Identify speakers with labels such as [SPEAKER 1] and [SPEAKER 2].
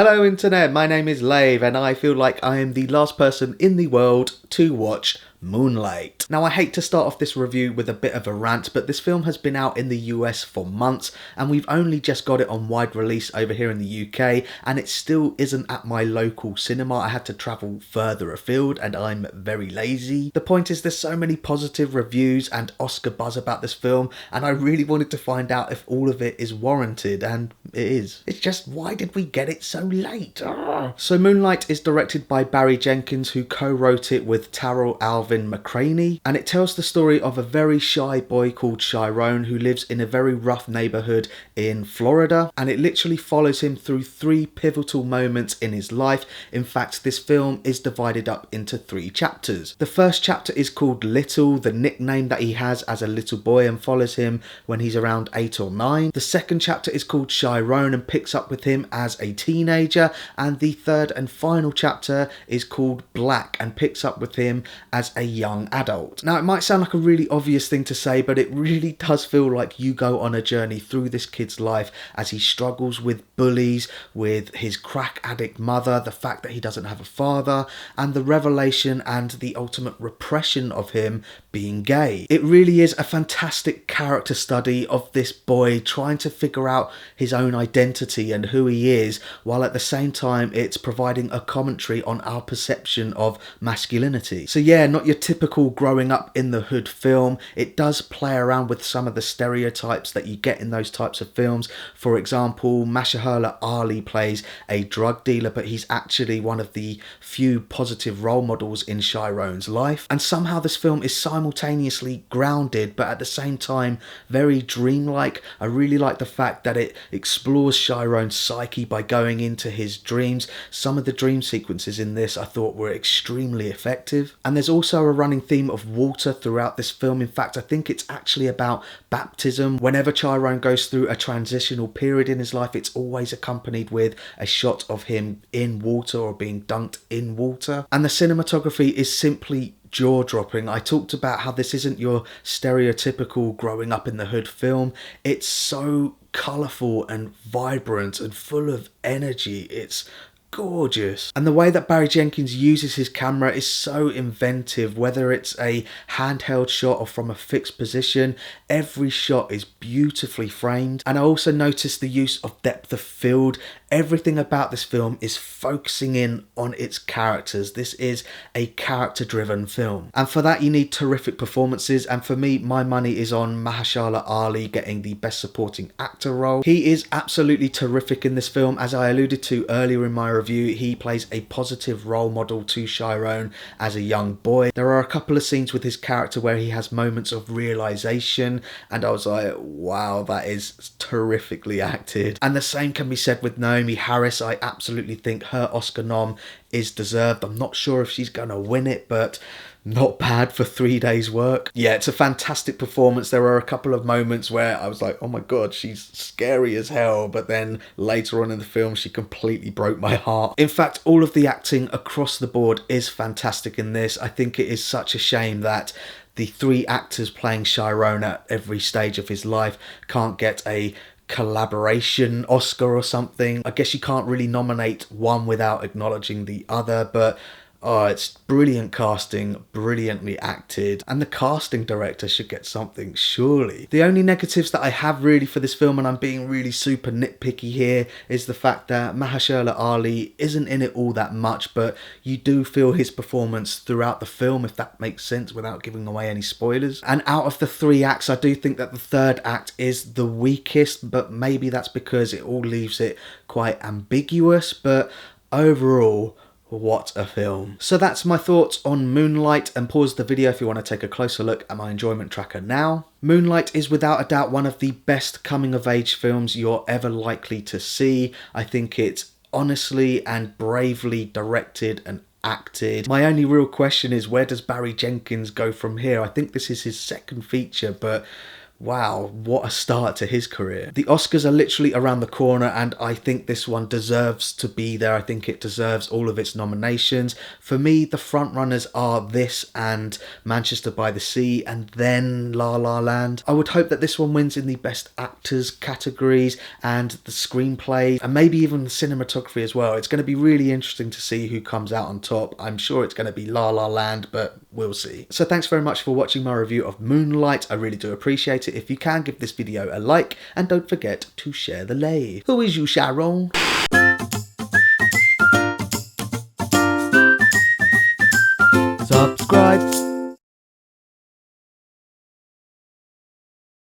[SPEAKER 1] Hello internet, my name is Lave and I feel like I am the last person in the world to watch Moonlight. Now I hate to start off this review with a bit of a rant, but this film has been out in the US for months and we've only just got it on wide release over here in the UK and it still isn't at my local cinema. I had to travel further afield and I'm very lazy. The point is there's so many positive reviews and Oscar buzz about this film and I really wanted to find out if all of it is warranted, and it is. It's just, why did we get it so late? Ugh. So Moonlight is directed by Barry Jenkins, who co-wrote it with Alvin McCraney, and it tells the story of a very shy boy called Jerome who lives in a very rough neighborhood in Florida, and it literally follows him through 3 pivotal moments in his life. In fact, this film is divided up into 3 chapters. The first chapter is called Little, the nickname that he has as a little boy, and follows him when he's around 8 or 9. The second chapter is called Jerome and picks up with him as a teenager, and the third and final chapter is called Black and picks up with him as a young adult. Now it might sound like a really obvious thing to say, but it really does feel like you go on a journey through this kid's life as he struggles with bullies, with his crack addict mother, the fact that he doesn't have a father, and the revelation and the ultimate repression of him being gay. It really is a fantastic character study of this boy trying to figure out his own identity and who he is, while at the same time it's providing a commentary on our perception of masculinity. So yeah, not your typical growing up in the hood film. It does play around with some of the stereotypes that you get in those types of films. For example, Mahershala Ali plays a drug dealer, but he's actually one of the few positive role models in Jerome's life. And somehow this film is simultaneously grounded, but at the same time very dreamlike. I really like the fact that it explores Jerome's psyche by going into his dreams. Some of the dream sequences in this I thought were extremely effective. And there's also a running theme of water throughout this film. In fact, I think it's actually about baptism. Whenever Jerome goes through a transitional period in his life, it's always accompanied with a shot of him in water or being dunked in water. And the cinematography is simply jaw-dropping. I talked about how this isn't your stereotypical growing up in the hood film. It's so colourful and vibrant and full of energy. It's gorgeous. And the way that Barry Jenkins uses his camera is so inventive, whether it's a handheld shot or from a fixed position. Every shot is beautifully framed. And I also noticed the use of depth of field. Everything about this film is focusing in on its characters. This is a character-driven film. And for that you need terrific performances, and for me, my money is on Mahershala Ali getting the Best Supporting Actor role. He is absolutely terrific in this film. As I alluded to earlier in my review, he plays a positive role model to Jerome as a young boy. There are a couple of scenes with his character where he has moments of realization, and I was like, wow, that is terrifically acted. And the same can be said with Naomie Harris. I absolutely think her Oscar nom is deserved. I'm not sure if she's gonna win it, but not bad for 3 days work. Yeah, it's a fantastic performance. There are a couple of moments where I was like, oh my god, she's scary as hell, but then later on in the film she completely broke my heart. In fact, all of the acting across the board is fantastic in this. I think it is such a shame that the 3 actors playing Jerome at every stage of his life can't get a collaboration Oscar or something. I guess you can't really nominate one without acknowledging the other, but oh, it's brilliant casting, brilliantly acted, and the casting director should get something, surely. The only negatives that I have really for this film, and I'm being really super nitpicky here, is the fact that Mahershala Ali isn't in it all that much, but you do feel his performance throughout the film, if that makes sense, without giving away any spoilers. And out of the 3 acts, I do think that the 3rd act is the weakest, but maybe that's because it all leaves it quite ambiguous, but overall, what a film. So that's my thoughts on Moonlight, and pause the video if you want to take a closer look at my enjoyment tracker now. Moonlight is without a doubt one of the best coming of age films you're ever likely to see. I think it's honestly and bravely directed and acted. My only real question is, where does Barry Jenkins go from here? I think this is his 2nd feature, but Wow, what a start to his career. The Oscars are literally around the corner, and I think this one deserves to be there. I think it deserves all of its nominations. For me, the front runners are this and Manchester by the Sea, and then La La Land. I would hope that this one wins in the Best Actors categories and the screenplay, and maybe even the cinematography as well. It's going to be really interesting to see who comes out on top. I'm sure it's going to be La La Land, but we'll see. So thanks very much for watching my review of Moonlight. I really do appreciate it. If you can, give this video a like, and don't forget to share the lave. Who is you, Sharon?